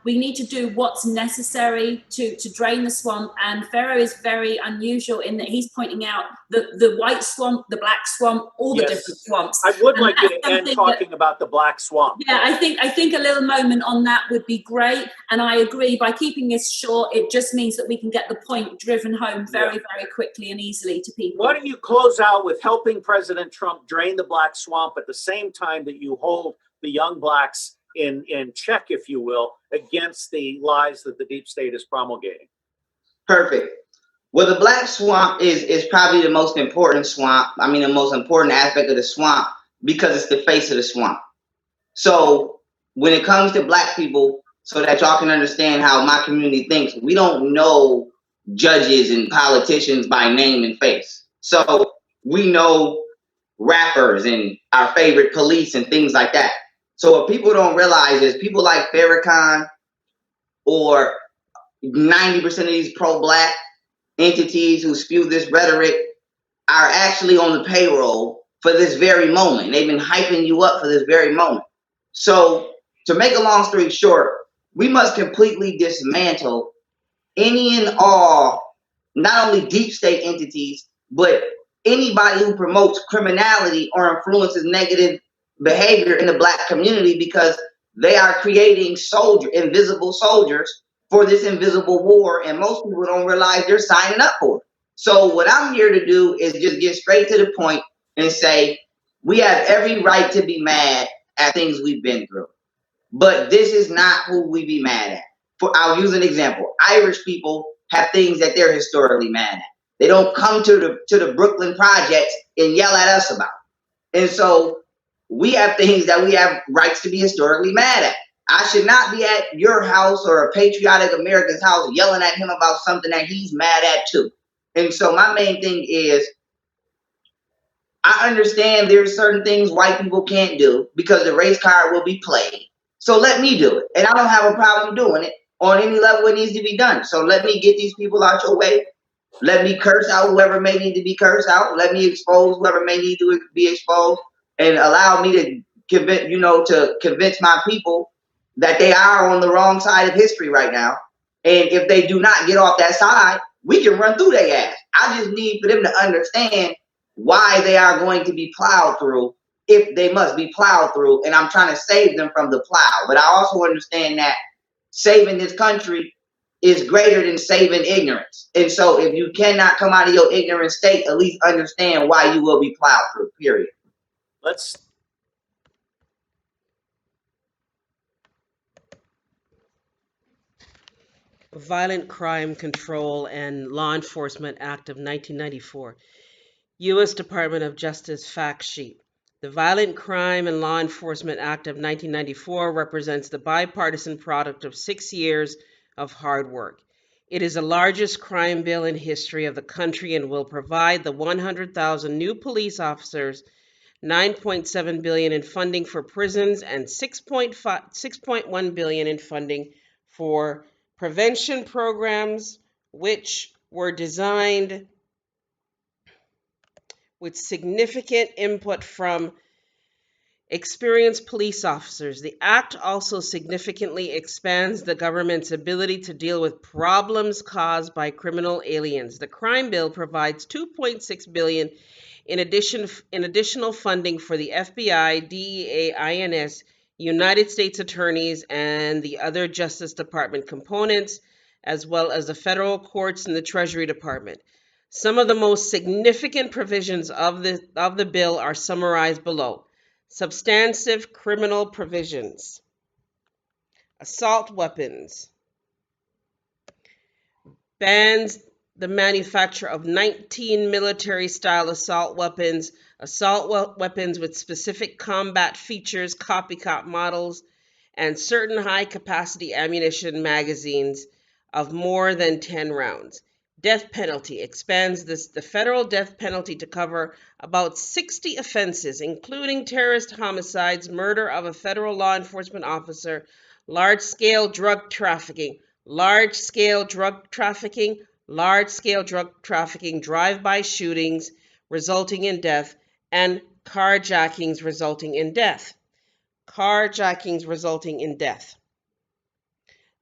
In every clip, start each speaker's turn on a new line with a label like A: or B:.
A: We need to do what's necessary to drain the swamp. And PHAROAH is very unusual in that he's pointing out the white swamp, the black swamp, all the different swamps.
B: I would like you to end talking about the black swamp.
A: Yeah, I think a little moment on that would be great. And I agree, by keeping this short, it just means that we can get the point driven home very, very quickly and easily to people.
B: Why don't you close out with helping President Trump drain the black swamp at the same time that you hold the young blacks in check, if you will, against the lies that the deep state is promulgating?
C: Perfect. Well, the black swamp is probably the most important swamp. I mean, the most important aspect of the swamp, because it's the face of the swamp. So when it comes to black people, so that y'all can understand how my community thinks, we don't know judges and politicians by name and face. So we know rappers and our favorite police and things like that. So what people don't realize is people like Farrakhan or 90% of these pro-black entities who spew this rhetoric are actually on the payroll for this very moment. They've been hyping you up for this very moment. So to make a long story short, we must completely dismantle any and all, not only deep state entities, but anybody who promotes criminality or influences negative behavior in the black community, because they are creating invisible soldiers for this invisible war, and most people don't realize they're signing up for it. So what I'm here to do is just get straight to the point and say, we have every right to be mad at things we've been through, but this is not who we be mad at. I'll use an example. Irish people have things that they're historically mad at. They don't come to the Brooklyn projects and yell at us about. And so we have things that we have rights to be historically mad at. I should not be at your house or a patriotic American's house yelling at him about something that he's mad at too. And so my main thing is, I understand there's certain things white people can't do because the race card will be played. So let me do it. And I don't have a problem doing it on any level it needs to be done. So let me get these people out your way. Let me curse out whoever may need to be cursed out. Let me expose whoever may need to be exposed, and allow me to convince my people that they are on the wrong side of history right now. And if they do not get off that side, we can run through their ass. I just need for them to understand why they are going to be plowed through, if they must be plowed through. And I'm trying to save them from the plow. But I also understand that saving this country is greater than saving ignorance. And so if you cannot come out of your ignorant state, at least understand why you will be plowed through, period.
D: Violent Crime Control and Law Enforcement Act of 1994. U.S. Department of Justice fact sheet. The Violent Crime and Law Enforcement Act of 1994 represents the bipartisan product of 6 years of hard work. It is the largest crime bill in history of the country and will provide the 100,000 new police officers, $9.7 billion in funding for prisons, and $6.1 billion in funding for prevention programs, which were designed with significant input from experienced police officers. The act also significantly expands the government's ability to deal with problems caused by criminal aliens. The crime bill provides $2.6 billion in additional funding for the FBI, DEA, INS, United States attorneys, and the other Justice Department components, as well as the federal courts and the Treasury Department. Some of the most significant provisions of the bill are summarized below. Substantive criminal provisions. Assault weapons. Bans the manufacture of 19 military-style assault weapons with specific combat features, copycat models, and certain high-capacity ammunition magazines of more than 10 rounds. Death penalty expands the federal death penalty to cover about 60 offenses, including terrorist homicides, murder of a federal law enforcement officer, large-scale drug trafficking, drive-by shootings resulting in death, and carjackings resulting in death.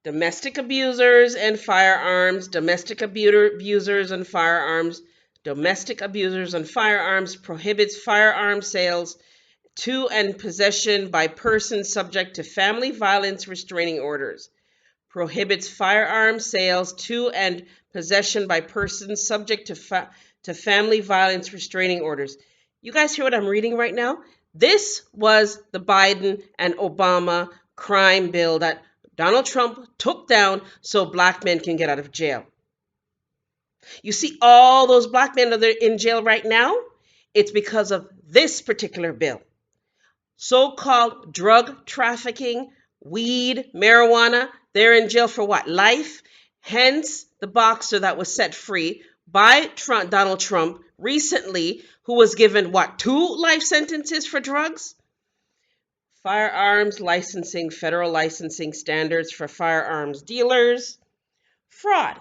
D: Domestic abusers and firearms, domestic abusers and firearms, domestic abusers and firearms, prohibits firearm sales to and possession by persons subject to family violence restraining orders. Prohibits firearm sales to and possession by persons subject to family violence restraining orders. You guys hear what I'm reading right now? This was the Biden and Obama crime bill that Donald Trump took down so black men can get out of jail. You see all those black men that are in jail right now? It's because of this particular bill. So-called drug trafficking, weed, marijuana, they're in jail for what? Life. Hence, the boxer that was set free by Donald Trump recently, who was given what, 2 life sentences for drugs? Firearms licensing, federal licensing standards for firearms dealers. Fraud.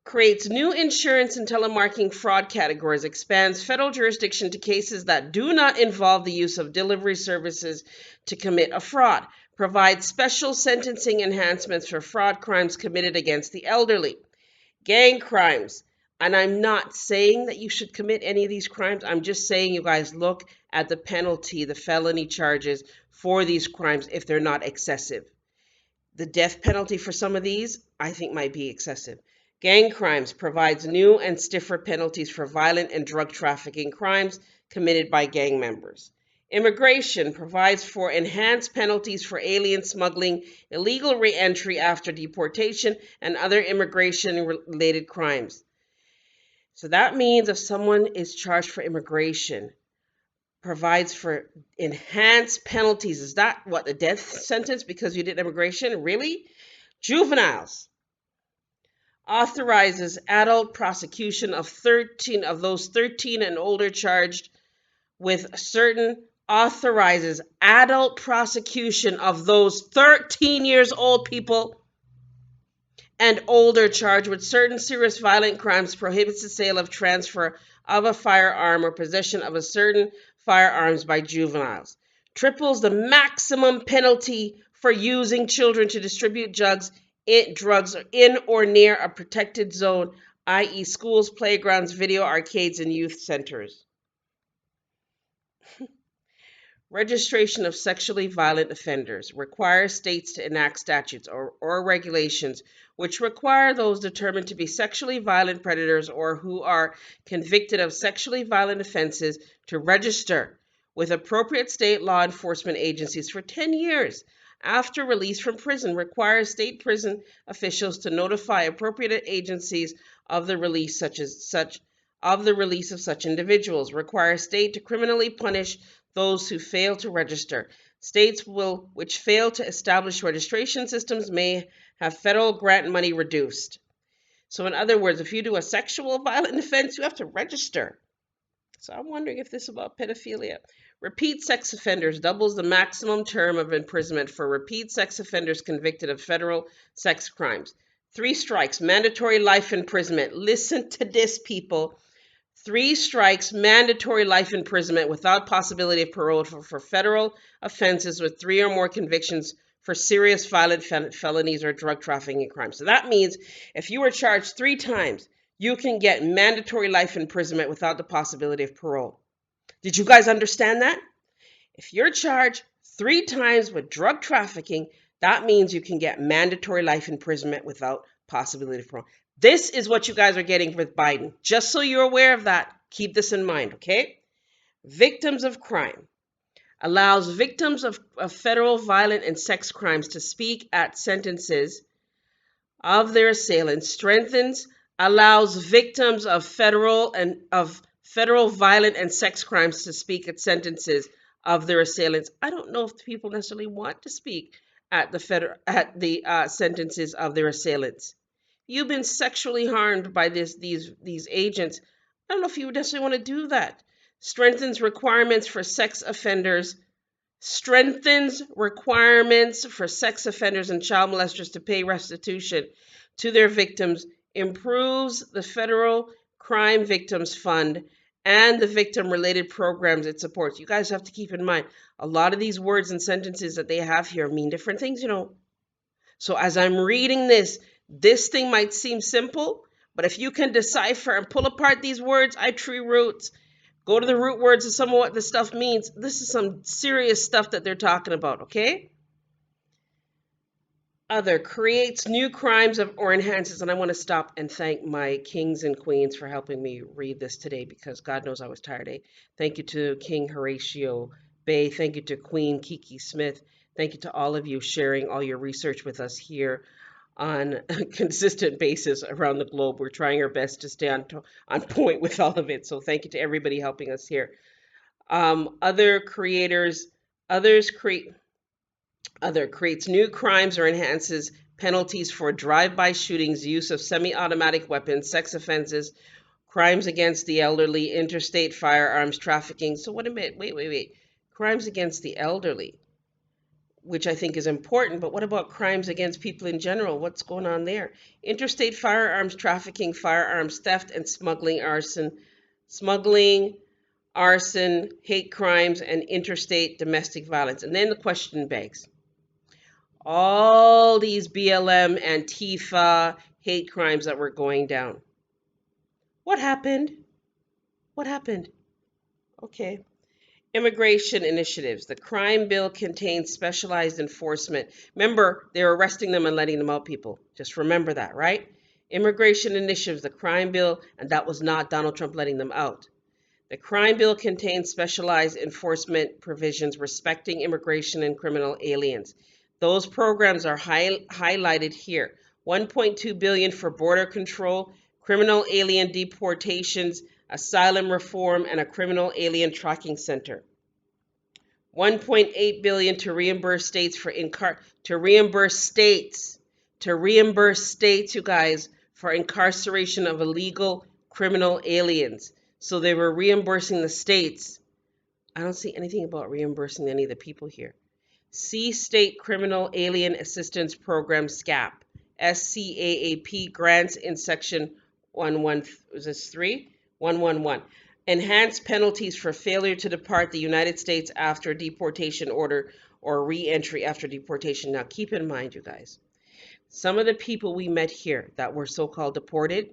D: Creates new insurance and telemarketing fraud categories, expands federal jurisdiction to cases that do not involve the use of delivery services to commit a fraud, provides special sentencing enhancements for fraud crimes committed against the elderly. Gang crimes. And I'm not saying that you should commit any of these crimes. I'm just saying you guys look at the penalty, the felony charges for these crimes if they're not excessive. The death penalty for some of these, I think, might be excessive. Gang crimes provides new and stiffer penalties for violent and drug trafficking crimes committed by gang members. Immigration provides for enhanced penalties for alien smuggling, illegal re-entry after deportation, and other immigration-related crimes. So that means if someone is charged for immigration, provides for enhanced penalties. Is that what, the death sentence because you did immigration? Really? Juveniles. Authorizes adult prosecution of 13 of those 13 and older charged with certain, authorizes adult prosecution of those 13 years old people and older charged with certain serious violent crimes, prohibits the sale of transfer of a firearm or possession of a certain firearms by juveniles. Triples the maximum penalty for using children to distribute drugs in or near a protected zone, i.e. schools, playgrounds, video arcades, and youth centers. Registration of sexually violent offenders requires states to enact statutes or regulations which require those determined to be sexually violent predators or who are convicted of sexually violent offenses to register with appropriate state law enforcement agencies for 10 years after release from prison. Requires state prison officials to notify appropriate agencies of the release of such individuals. Requires state to criminally punish those who fail to register. States which fail to establish registration systems may have federal grant money reduced. So in other words, if you do a sexual violent offense, you have to register. So I'm wondering if this is about pedophilia. Repeat sex offenders doubles the maximum term of imprisonment for repeat sex offenders convicted of federal sex crimes. 3 strikes, mandatory life imprisonment. Listen to this, people. 3 strikes, mandatory life imprisonment without possibility of parole for federal offenses with 3 or more convictions for serious violent felonies or drug trafficking crimes. So that means if you were charged 3 times, you can get mandatory life imprisonment without the possibility of parole. Did you guys understand that? If you're charged 3 times with drug trafficking, that means you can get mandatory life imprisonment without possibility of parole. This is what you guys are getting with Biden. Just so you're aware of that, keep this in mind, okay? Victims of crime. Allows victims of federal violent and sex crimes to speak at sentences of their assailants. Strengthens, allows victims of federal violent and sex crimes to speak at sentences of their assailants. I don't know if people necessarily want to speak at the sentences of their assailants. You've been sexually harmed by these agents. I don't know if you would necessarily want to do that. Strengthens requirements for sex offenders. Strengthens requirements for sex offenders and child molesters to pay restitution to their victims. Improves the Federal Crime Victims Fund and the victim-related programs it supports. You guys have to keep in mind, a lot of these words and sentences that they have here mean different things, you know. So as I'm reading this thing might seem simple, but if you can decipher and pull apart these words, tree roots, go to the root words of some of what this stuff means, this is some serious stuff that they're talking about, okay? Other, creates new crimes or enhances, and I want to stop and thank my kings and queens for helping me read this today, because God knows I was tired. Thank you to King Horatio Bay. Thank you to Queen Kiki Smith. Thank you to all of you sharing all your research with us here on a consistent basis around the globe. We're trying our best to stay on point with all of it. So thank you to everybody helping us here. Other creators, Other, creates new crimes or enhances penalties for drive-by shootings, use of semi-automatic weapons, sex offenses, crimes against the elderly, interstate firearms trafficking. So what a minute, wait. Crimes against the elderly, which I think is important, but what about crimes against people in general? What's going on there? Interstate firearms trafficking, firearms theft, and smuggling, arson, hate crimes, and interstate domestic violence. And then the question begs, all these BLM, Antifa, hate crimes that were going down. What happened? Okay. Immigration initiatives. The crime bill contains specialized enforcement. Remember, they're arresting them and letting them out, people. Just remember that, right? Immigration initiatives, the crime bill, and that was not Donald Trump letting them out. The crime bill contains specialized enforcement provisions respecting immigration and criminal aliens. Those programs are highlighted here. $1.2 billion for border control, criminal alien deportations, asylum reform, and a criminal alien tracking center. $1.8 billion to reimburse states you guys, for incarceration of illegal criminal aliens. So they were reimbursing the states. I don't see anything about reimbursing any of the people here. See State Criminal Alien Assistance Program, SCAP, SCAAP grants in section 111. Enhanced penalties for failure to depart the United States after deportation order or re-entry after deportation. Now keep in mind, you guys, some of the people we met here that were so-called deported,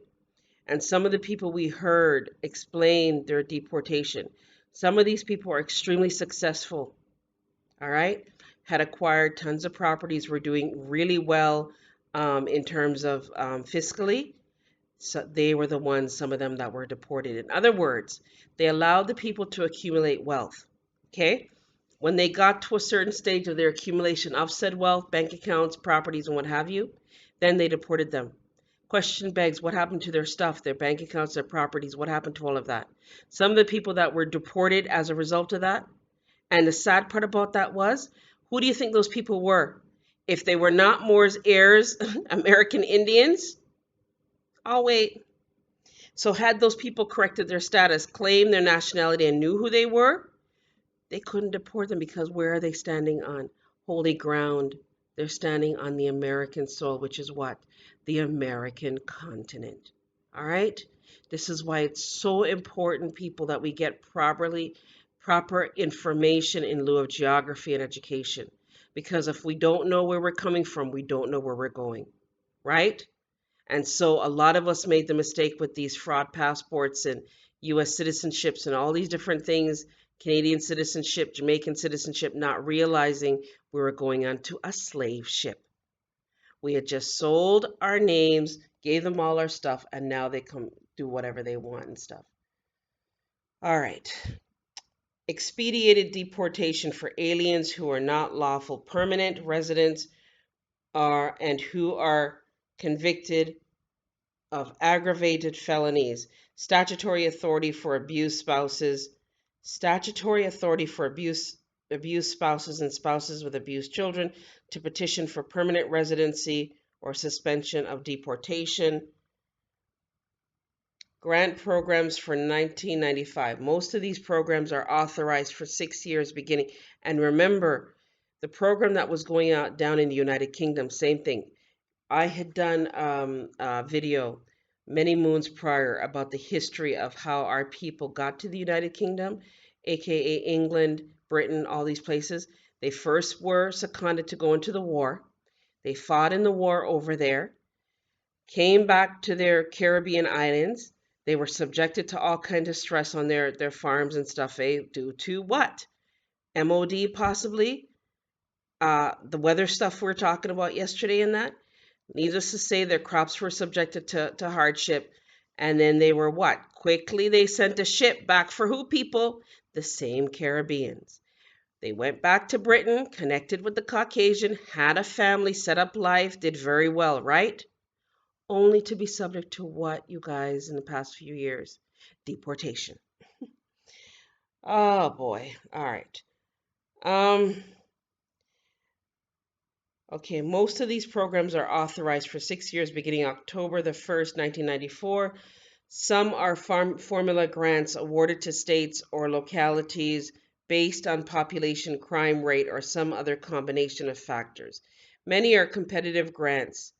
D: and some of the people we heard explain their deportation, some of these people are extremely successful, all right? Had acquired tons of properties, were doing really well in terms of fiscally. So they were the ones, some of them, that were deported. In other words, they allowed the people to accumulate wealth, okay? When they got to a certain stage of their accumulation of said wealth, bank accounts, properties, and what have you, then they deported them. Question begs, what happened to their stuff, their bank accounts, their properties? What happened to all of that? Some of the people that were deported as a result of that, and the sad part about that was, who do you think those people were? If they were not Moore's heirs, American Indians? I'll wait. So had those people corrected their status, claimed their nationality, and knew who they were, they couldn't deport them, because where are they standing on? Holy ground. They're standing on the American soil, which is what? The American continent. All right? This is why it's so important, people, that we get proper information in lieu of geography and education. Because if we don't know where we're coming from, we don't know where we're going. Right? And so a lot of us made the mistake with these fraud passports and U.S. citizenships and all these different things, Canadian citizenship, Jamaican citizenship, not realizing we were going onto a slave ship. We had just sold our names, gave them all our stuff, and now they come do whatever they want and stuff. All right. Expedited deportation for aliens who are not lawful permanent residents and who are convicted of aggravated felonies. Statutory authority for abused spouses. Statutory authority for abused spouses and spouses with abused children to petition for permanent residency or suspension of deportation. Grant programs for 1995. Most of these programs are authorized for 6 years beginning. And remember, the program that was going out down in the United Kingdom, same thing. I had done a video many moons prior about the history of how our people got to the United Kingdom, aka England, Britain, all these places. They first were seconded to go into the war. They fought in the war over there, came back to their Caribbean islands. They were subjected to all kinds of stress on their farms and stuff, due to what? MOD possibly? The weather stuff we were talking about yesterday and that. Needless to say, their crops were subjected to hardship. And then they were what? Quickly they sent a ship back for who, people? The same Caribbeans. They went back to Britain, connected with the Caucasian, had a family, set up life, did very well, right? Only to be subject to what, you guys, in the past few years? Deportation. Oh boy. All right. Okay, most of these programs are authorized for 6 years beginning October the 1st, 1994. Some are formula grants awarded to states or localities based on population crime rate or some other combination of factors. Many are competitive grants.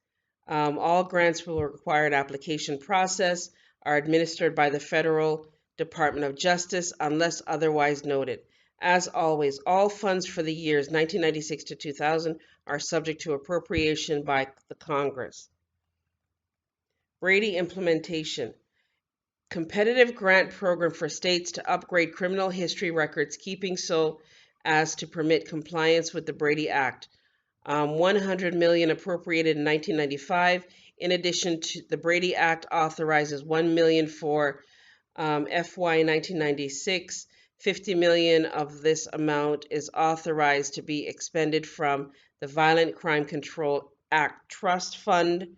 D: All grants will require an application process, are administered by the Federal Department of Justice unless otherwise noted. As always, all funds for the years 1996 to 2000 are subject to appropriation by the Congress. Brady implementation. Competitive grant program for states to upgrade criminal history records keeping so as to permit compliance with the Brady Act. 100 million appropriated in 1995. In addition to the Brady Act authorizes 1 million for FY 1996. 50 million of this amount is authorized to be expended from the Violent Crime Control Act Trust Fund,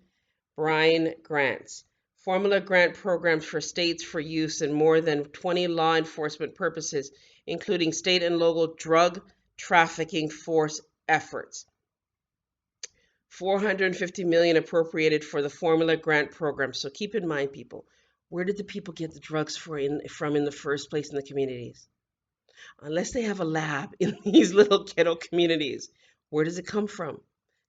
D: Brine grants. Formula grant programs for states for use in more than 20 law enforcement purposes, including state and local drug trafficking force efforts. 450 million appropriated for the formula grant program. So keep in mind, people, where did the people get the drugs from in the first place in the communities? Unless they have a lab in these little ghetto communities, where does it come from?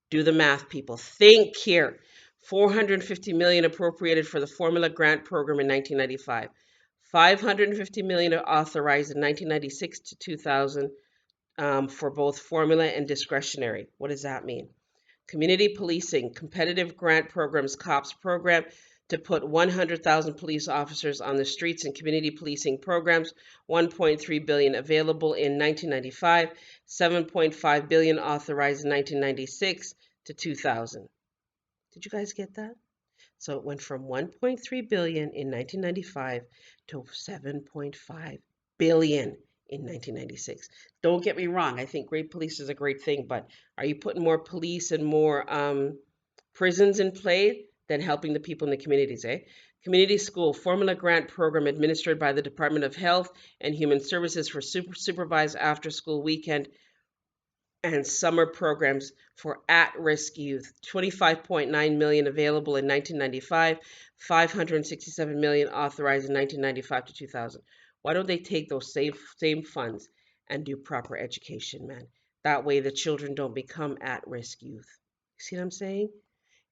D: Do the math, people. Think here. 450 million appropriated for the formula grant program in 1995. 550 million authorized in 1996 to 2000 for both formula and discretionary. What does that mean? Community policing, competitive grant programs, COPS program to put 100,000 police officers on the streets and community policing programs, 1.3 billion available in 1995, 7.5 billion authorized in 1996 to 2000. Did you guys get that? So it went from 1.3 billion in 1995 to 7.5 billion in 1996. Don't get me wrong. I think great police is a great thing, but are you putting more police and more prisons in play than helping the people in the communities, eh? Community school formula grant program administered by the Department of Health and Human Services for supervised after school weekend and summer programs for at-risk youth. 25.9 million available in 1995, 567 million authorized in 1995 to 2000. Why don't they take those same funds and do proper education, man? That way the children don't become at-risk youth. See what I'm saying?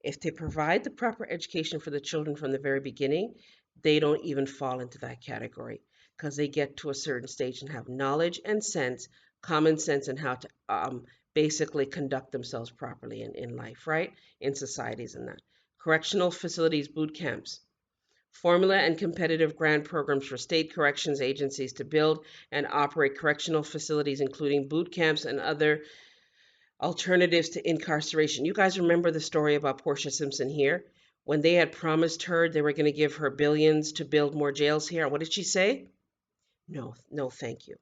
D: If they provide the proper education for the children from the very beginning, they don't even fall into that category because they get to a certain stage and have knowledge and sense, common sense, and how to basically conduct themselves properly in life, right? In societies and that. Correctional facilities, boot camps. Formula and competitive grant programs for state corrections agencies to build and operate correctional facilities, including boot camps and other alternatives to incarceration. You guys remember the story about Portia Simpson here? When they had promised her they were going to give her billions to build more jails here. What did she say? No, thank you.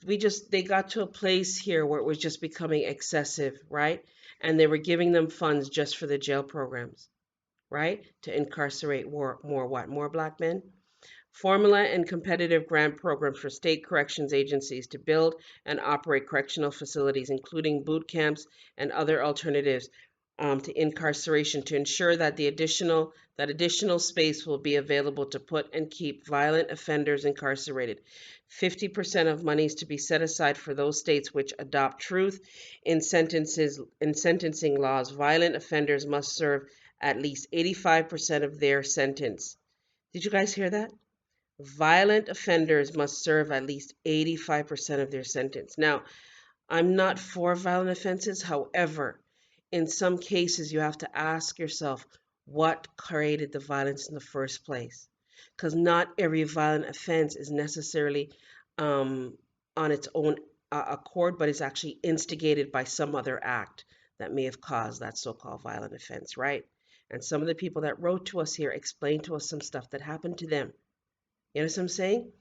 D: They got to a place here where it was just becoming excessive, right? And they were giving them funds just for the jail programs, right? To incarcerate more black men. Formula and competitive grant programs for state corrections agencies to build and operate correctional facilities, including boot camps and other alternatives to incarceration, to ensure that additional space will be available to put and keep violent offenders incarcerated. 50% of monies to be set aside for those states which adopt truth in sentencing laws. Violent offenders must serve at least 85% of their sentence. Did you guys hear that? Violent offenders must serve at least 85% of their sentence. Now, I'm not for violent offenses. However, in some cases, you have to ask yourself what created the violence in the first place. Because not every violent offense is necessarily on its own accord, but is actually instigated by some other act that may have caused that so-called violent offense, right? And some of the people that wrote to us here explained to us some stuff that happened to them. You know what I'm saying?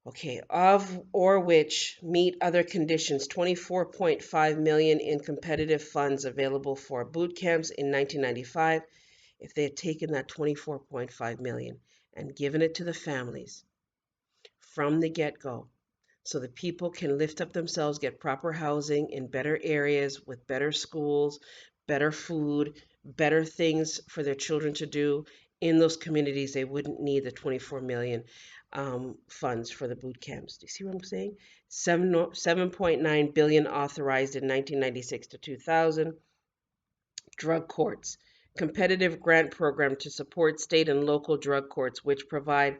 D: Okay, of or which meet other conditions, 24.5 million in competitive funds available for boot camps in 1995. If they had taken that 24.5 million and given it to the families from the get-go, so the people can lift up themselves, get proper housing in better areas with better schools, better food, better things for their children to do in those communities, they wouldn't need the 24 million funds for the boot camps. Do you see what I'm saying? 7.9 billion authorized in 1996 to 2000. Drug courts, competitive grant program to support state and local drug courts, which provide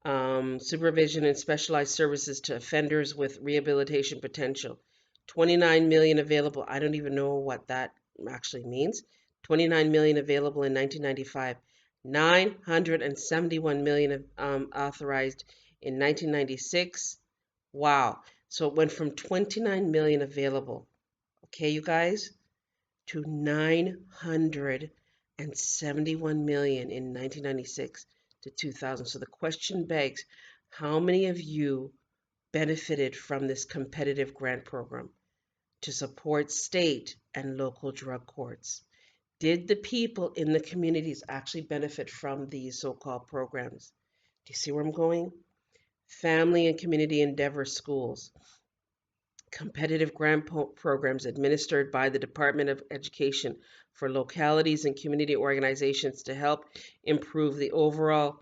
D: supervision and specialized services to offenders with rehabilitation potential. 29 million available. I don't even know what that actually means. 29 million available in 1995. 971 million authorized in 1996. Wow. So it went from 29 million available, okay, you guys, to 971 million in 1996 to 2000. So the question begs, how many of you benefited from this competitive grant program to support state and local drug courts? Did the people in the communities actually benefit from these so-called programs? Do you see where I'm going? Family and community endeavor schools, competitive grant programs administered by the Department of Education for localities and community organizations to help improve the overall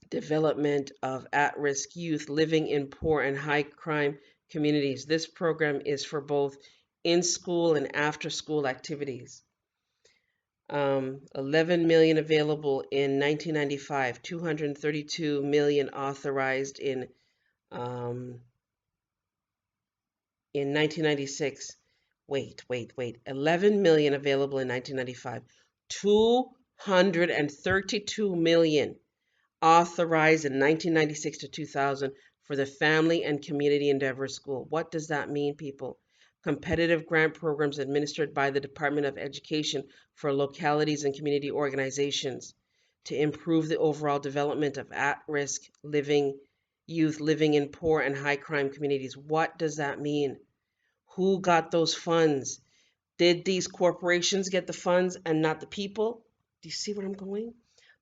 D: development of at-risk youth living in poor and high-crime communities. This program is for both in-school and after-school activities. 11 million available in 1995, 232 million authorized in 1996. Wait. 11 million available in 1995, 232 million authorized in 1996 to 2000 for the Family and Community Endeavor School. What does that mean, people? Competitive grant programs administered by the Department of Education for localities and community organizations to improve the overall development of at-risk youth living in poor and high-crime communities. What does that mean? Who got those funds? Did these corporations get the funds and not the people? Do you see where I'm going?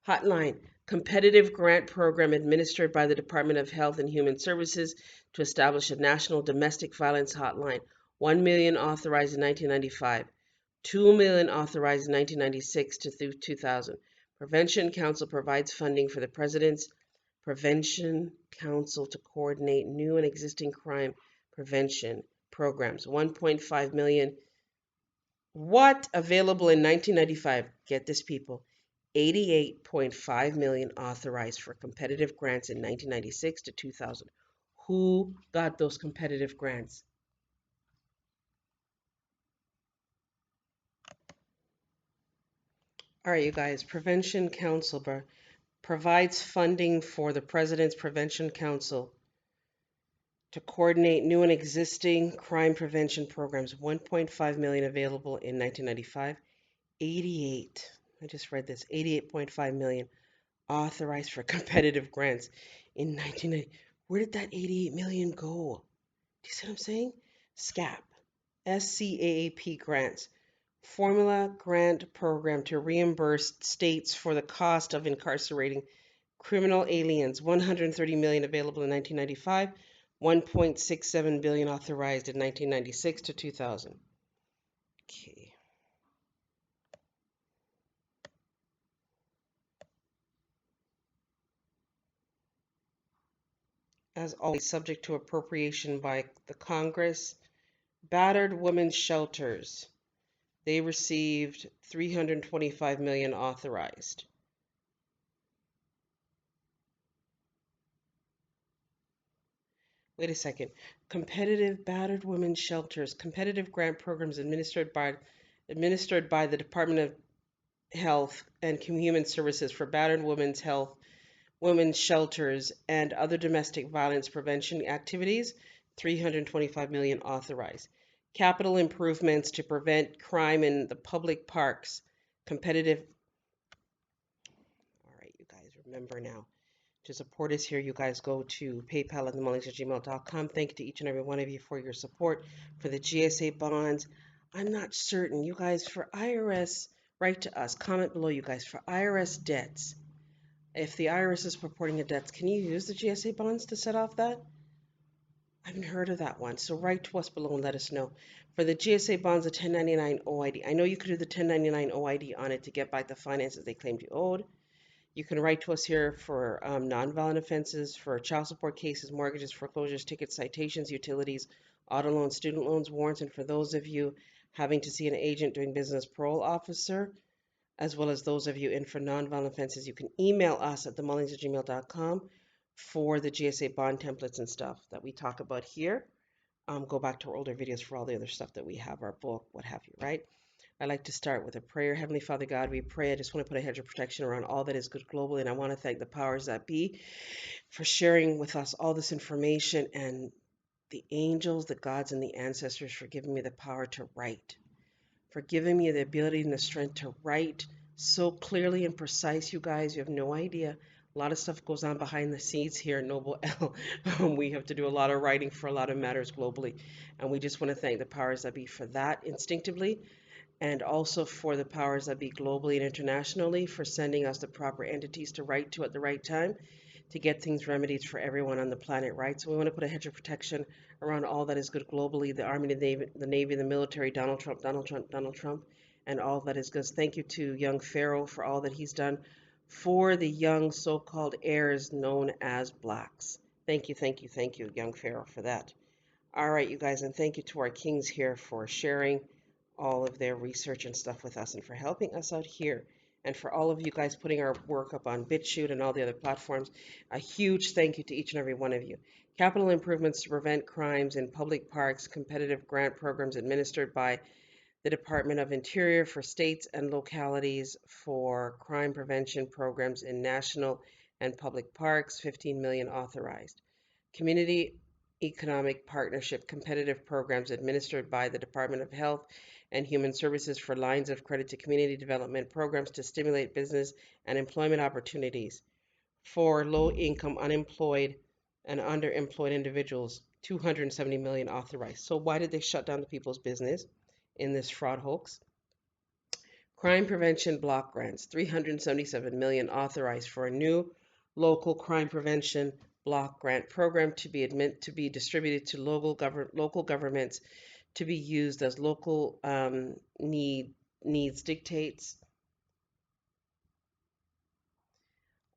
D: Hotline, competitive grant program administered by the Department of Health and Human Services to establish a national domestic violence hotline. 1 million authorized in 1995, 2 million authorized in 1996 to 2000. Prevention Council provides funding for the President's Prevention Council to coordinate new and existing crime prevention programs. 1.5 million. What available in 1995? Get this, people. 88.5 million authorized for competitive grants in 1996 to 2000. Who got those competitive grants? All right, you guys, Prevention Council provides funding for the President's Prevention Council to coordinate new and existing crime prevention programs. 1.5 million available in 1995. 88, I just read this, 88.5 million authorized for competitive grants in 1990. Where did that 88 million go? Do you see what I'm saying? SCAP, SCAAP grants. Formula grant program to reimburse states for the cost of incarcerating criminal aliens. 130 million available in 1995, 1.67 billion authorized in 1996 to 2000. Okay. As always, subject to appropriation by the Congress. Battered women's shelters. They received 325 million authorized. Wait a second. Competitive battered women's shelters, competitive grant programs administered by the Department of Health and Human Services for battered women's shelters, and other domestic violence prevention activities, 325 million authorized. Capital improvements to prevent crime in the public parks, competitive. All right, you guys remember now. To support us here, you guys go to PayPal at themullings@gmail.com. Thank you to each and every one of you for your support for the GSA bonds. I'm not certain, you guys, for IRS, write to us. Comment below, you guys, for IRS debts. If the IRS is purporting the debts, can you use the GSA bonds to set off that? I haven't heard of that one, so write to us below and let us know. For the GSA bonds, a 1099 OID. I know you could do the 1099 OID on it to get back the finances they claimed you owed. You can write to us here for nonviolent offenses, for child support cases, mortgages, foreclosures, tickets, citations, utilities, auto loans, student loans, warrants, and for those of you having to see an agent doing business, parole officer, as well as those of you in for nonviolent offenses, you can email us at themullings@gmail.com for the GSA bond templates and stuff that we talk about here. Go back to our older videos for all the other stuff that we have, our book, what have you, right? I like to start with a prayer. Heavenly Father God, we pray. I just want to put a hedge of protection around all that is good globally, and I want to thank the powers that be for sharing with us all this information, and the angels, the gods, and the ancestors for giving me the power to write, for giving me the ability and the strength to write so clearly and precise, you guys. You have no idea. A lot of stuff goes on behind the scenes here at Noble L. We have to do a lot of writing for a lot of matters globally, and we just want to thank the powers that be for that instinctively, and also for the powers that be globally and internationally for sending us the proper entities to write to at the right time to get things remedied for everyone on the planet, right? So we want to put a hedge of protection around all that is good globally, the Army, the Navy, the military, Donald Trump, and all that is good. Thank you to young Pharaoh for all that he's done for the young so-called heirs known as blacks. Thank you, young Pharaoh, for that. All right, you guys, and thank you to our kings here for sharing all of their research and stuff with us and for helping us out here. And for all of you guys putting our work up on BitChute and all the other platforms, a huge thank you to each and every one of you. Capital improvements to prevent crimes in public parks, competitive grant programs administered by the Department of Interior for states and localities for crime prevention programs in national and public parks, 15 million authorized. Community Economic Partnership competitive programs administered by the Department of Health and Human Services for lines of credit to community development programs to stimulate business and employment opportunities for low-income, unemployed, and underemployed individuals, 270 million authorized. So why did they shut down the people's business in this fraud hoax? Crime prevention block grants, 377 million authorized for a new local crime prevention block grant program to be distributed to local governments to be used as local needs dictates.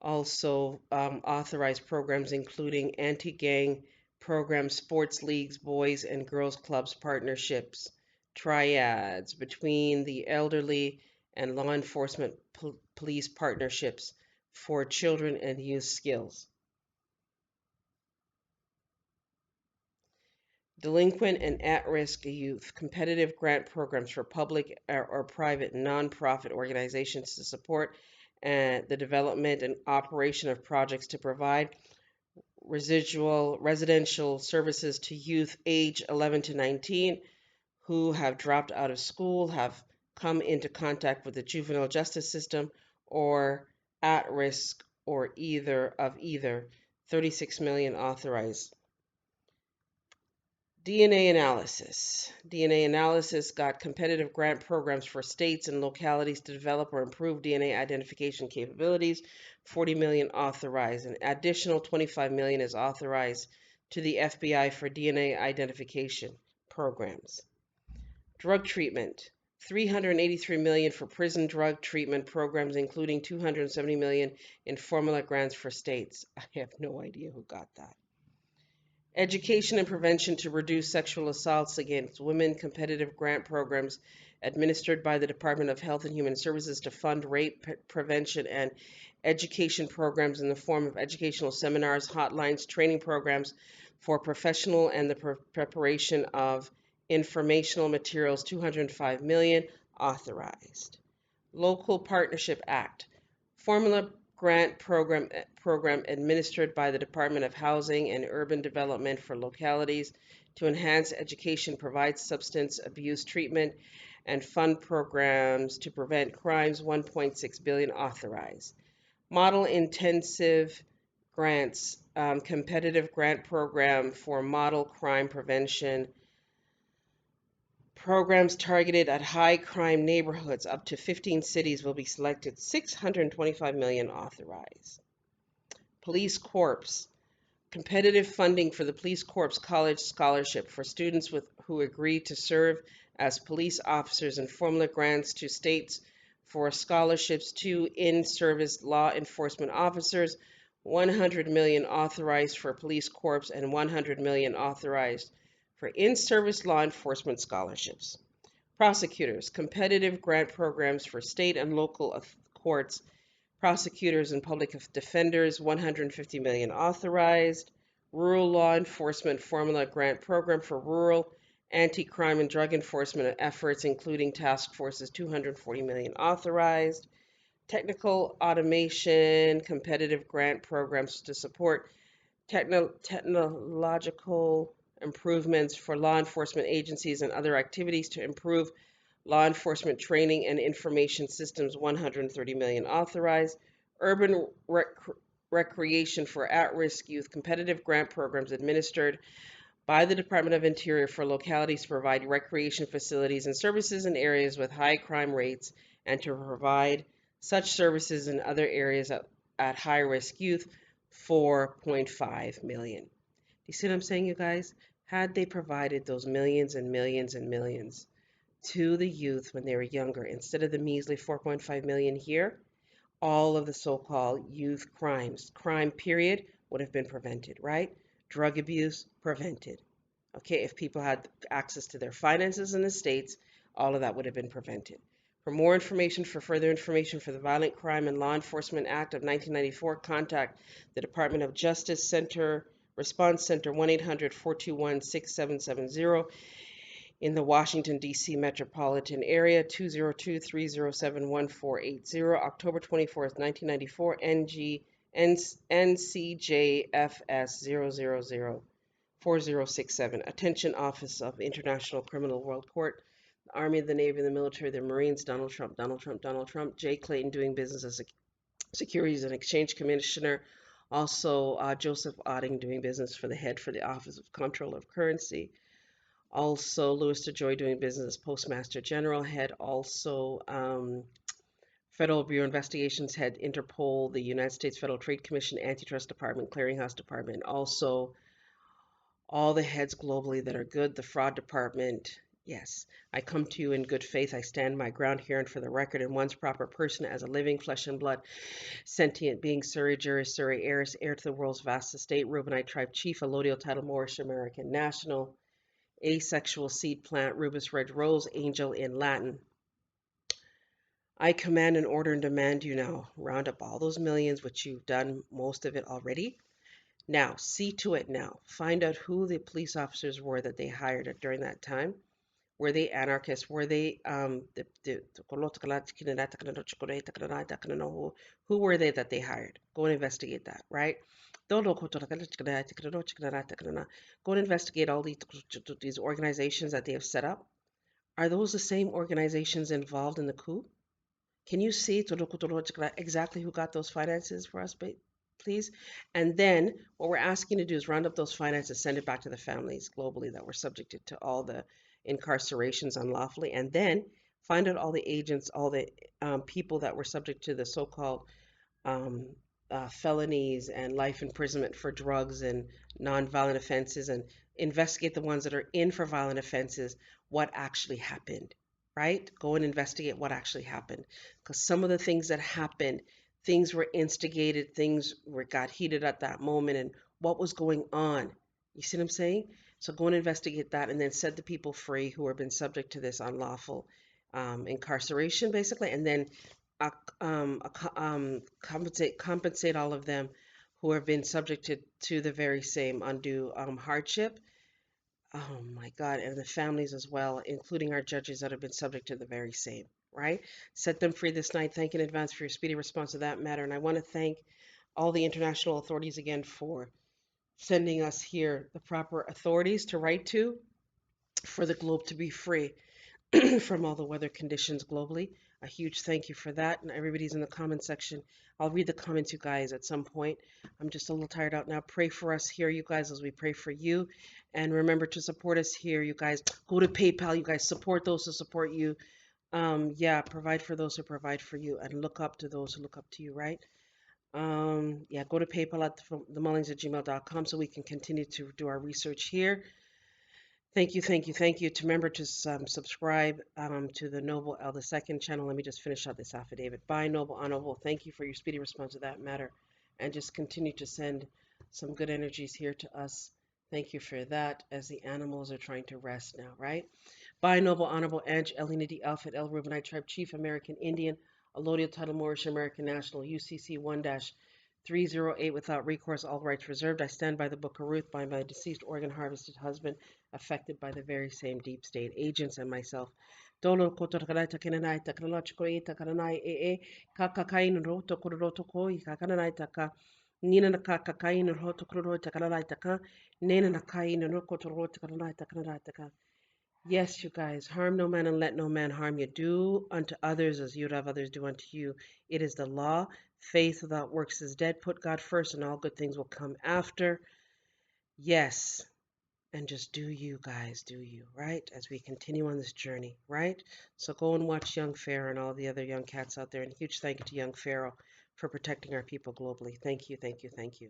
D: Also authorized programs including anti-gang programs, sports leagues, boys and girls clubs partnerships, triads between the elderly and law enforcement police partnerships for children and youth skills. Delinquent and at-risk youth, competitive grant programs for public or private nonprofit organizations to support the development and operation of projects to provide residential services to youth age 11 to 19 who have dropped out of school, have come into contact with the juvenile justice system, or at risk or either, 36 million authorized. DNA analysis got competitive grant programs for states and localities to develop or improve DNA identification capabilities, 40 million authorized. An additional 25 million is authorized to the FBI for DNA identification programs. Drug treatment, 383 million for prison drug treatment programs, including 270 million in formula grants for states. I have no idea who got that. Education and prevention to reduce sexual assaults against women, competitive grant programs administered by the Department of Health and Human Services to fund rape prevention and education programs in the form of educational seminars, hotlines, training programs for professional and the preparation of informational materials, 205 million authorized. Local Partnership Act, formula grant program administered by the Department of Housing and Urban Development for localities to enhance education, provide substance abuse treatment, and fund programs to prevent crimes, 1.6 billion authorized. Model intensive grants, competitive grant program for model crime prevention, programs targeted at high crime neighborhoods, up to 15 cities will be selected, 625 million authorized. Police Corps, competitive funding for the Police Corps College Scholarship for students who agree to serve as police officers, and formula grants to states for scholarships to in-service law enforcement officers, 100 million authorized for Police Corps and 100 million authorized for in-service law enforcement scholarships. Prosecutors, competitive grant programs for state and local courts, prosecutors and public defenders, 150 million authorized. Rural law enforcement formula grant program for rural anti-crime and drug enforcement efforts, including task forces, 240 million authorized. Technical automation, competitive grant programs to support technological improvements for law enforcement agencies and other activities to improve law enforcement training and information systems, 130 million authorized. Urban recreation for at-risk youth, competitive grant programs administered by the Department of Interior for localities to provide recreation facilities and services in areas with high crime rates and to provide such services in other areas at high-risk youth, 4.5 million. Do you see what I'm saying, you guys? Had they provided those millions and millions and millions to the youth when they were younger, instead of the measly 4.5 million here, all of the so-called youth crime period, would have been prevented, right? Drug abuse, prevented. Okay, if people had access to their finances in the States, all of that would have been prevented. For more information, for further information for the Violent Crime and Law Enforcement Act of 1994, contact the Department of Justice Center, Response Center, 1-800-421-6770 in the Washington, D.C. metropolitan area, 202-307-1480, October 24th, 1994, NCJFS 0004067. Attention, Office of International Criminal World Court, the Army, the Navy, the military, the Marines, Donald Trump, Donald Trump, Donald Trump, Jay Clayton doing business as a Securities and Exchange Commissioner, also Joseph Otting doing business for the head for the Office of Comptroller of Currency, also Louis DeJoy doing business as Postmaster General, head also Federal Bureau Investigations, head Interpol, the United States Federal Trade Commission, Antitrust Department, Clearinghouse Department, also all the heads globally that are good, the Fraud Department. Yes, I come to you in good faith. I stand my ground here, and for the record, in one's proper person, as a living flesh and blood, sentient being, Suri Juris Suri Eris, heir to the world's vast estate, Reubenite tribe chief, allodial title Moorish American national, asexual seed plant, Rubus red rose, angel in Latin. I command and order and demand you now round up all those millions, which you've done most of it already. Now, see to it now. Find out who the police officers were that they hired during that time. Were they anarchists? Were they who were they that they hired? Go and investigate that, right? Go and investigate all these organizations that they have set up. Are those the same organizations involved in the coup? Can you see exactly who got those finances for us, please? And then what we're asking you to do is round up those finances, send it back to the families globally that were subjected to all the incarcerations unlawfully, and then find out all the agents, all the people that were subject to the so-called felonies and life imprisonment for drugs and non-violent offenses, and investigate the ones that are in for violent offenses, what actually happened, right? Go and investigate what actually happened. Because some of the things that happened, things were instigated, things got heated at that moment, and what was going on. You see what I'm saying? So go and investigate that, and then set the people free who have been subject to this unlawful incarceration, basically, and then compensate all of them who have been subjected to the very same undue hardship. Oh my God, and the families as well, including our judges that have been subject to the very same, right? Set them free this night. Thank you in advance for your speedy response to that matter. And I want to thank all the international authorities again for sending us here the proper authorities to write to for the globe to be free from all the weather conditions globally. A huge thank you for that. And everybody's in the comment section. I'll read the comments, you guys, at some point. I'm just a little tired out now. Pray for us here, you guys, as we pray for you. And remember to support us here, you guys. Go to PayPal, you guys. Support those who support you. Yeah, provide for those who provide for you, and look up to those who look up to you, right? Yeah, go to PayPal at themullings@gmail.com so we can continue to do our research here. Thank you, thank you, thank you. To remember to subscribe to the Noble L II channel. Let me just finish out this affidavit. Bye, Noble Honorable. Thank you for your speedy response to that matter. And just continue to send some good energies here to us. Thank you for that, as the animals are trying to rest now, right? Bye, Noble Honorable Ange Elina D. Alfred L. Reubenite Tribe Chief, American Indian, allodial title Moorish American National, UCC 1-308, without recourse, all rights reserved. I stand by the Book of Ruth, by my deceased organ harvested husband, affected by the very same deep state agents, and myself. Dolo kotorkanaita kinanaita kanalochiko ita kananai e kakakain roto kuroto koi kakanaita ka nina na kakakain roto kurota kananaita ka nena na kain no kotorota kananaita kananaita ka. Yes, you guys, harm no man and let no man harm you. Do unto others as you'd have others do unto you. It is the law. Faith without works is dead. Put God first and all good things will come after. Yes. And just do you guys, do you, right? As we continue on this journey, right? So go and watch Young Pharaoh and all the other young cats out there. And huge thank you to Young Pharaoh for protecting our people globally. Thank you, thank you, thank you.